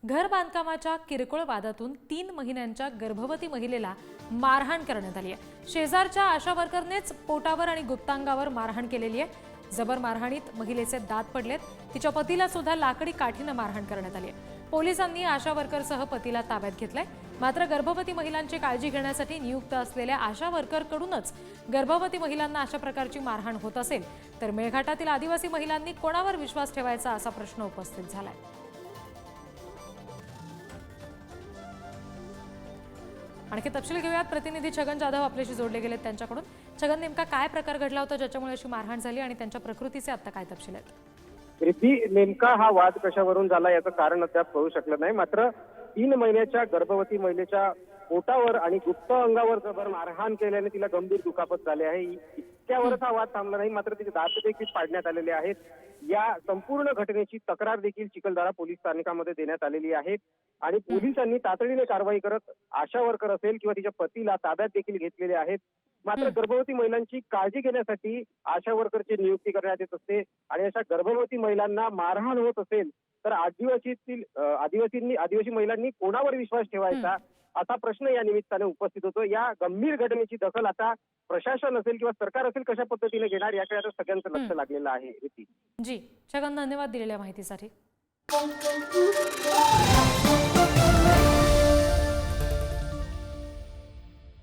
घर बांधकामाच्या किरकोळ वादातून 3 महिन्यांच्या गर्भवती महिलेला मारहाण करण्यात आली आहे। शेजारच्या आशा वर्करनेच पोटावर आणि गुप्तांगावर मारहाण केलेली आहे। जबर मारहाणीत महिलेचे दात पडलेत। तिच्या पतीला सुद्धा लाकडी काठीने मारहाण करण्यात आली आहे। पोलिसांनी आशा वर्करसह पतीला ताब्यात घेतलंय। मात्र गर्भवती महिलांची काळजी घेण्यासाठी नियुक्त असलेल्या आशा वर्करकडूनच गर्भवती महिलांना अशा प्रकारची मारहाण होत असेल तर मेळघाटातील आदिवासी महिलांनी कोणावर विश्वास ठेवायचा असा प्रश्न उपस्थित झालाय। आणखी तपशील घेऊयात। प्रतिनिधी छगन जाधव आपल्याशी जोडले गेलेत त्यांच्याकडून। छगन, नेमका काय प्रकार घडला होता ज्याच्यामुळे अशी मारहाण झाली आणि त्यांच्या प्रकृतीचे आता काय तपशील आहेत? रिद्धी, नेमका हा वाद कशावरून झाला याचं कारण अद्याप कळू शकलं नाही। मात्र 3 महिन्याच्या गर्भवती महिलेच्या पोटावर आणि गुप्त अंगावर जबर मारहाण केल्याने तिला गंभीर दुखापत झाली आहे। इतक्यावरच हा वाद थांबला नाही, मात्र तिचे दात देखील पाडण्यात आलेले आहेत। या संपूर्ण घटनेची तक्रार देखील चिखलदरा पोलीस स्थानकामध्ये देण्यात आलेली आहे आणि पोलिसांनी तातडीने कारवाई करत आशा वर्कर असेल किंवा तिच्या पतीला ताब्यात देखील घेतलेले आहेत। मात्र गर्भवती महिलांची काळजी घेण्यासाठी आशा वर्करची नियुक्ती करण्यात येत असते आणि अशा गर्भवती महिलांना मारहाण होत असेल तर आदिवासी महिलांनी कोणावर विश्वास ठेवायचा असा प्रश्न या निमित्ताने उपस्थित होतो। या गंभीर घटनेची दखल आता प्रशासन असेल किंवा सरकार असेल कशा पद्धतीने घेणार याकडे आता सगळ्यांचं लक्ष लागलेलं आहे। जी छगन, धन्यवाद दिलेल्या माहितीसाठी।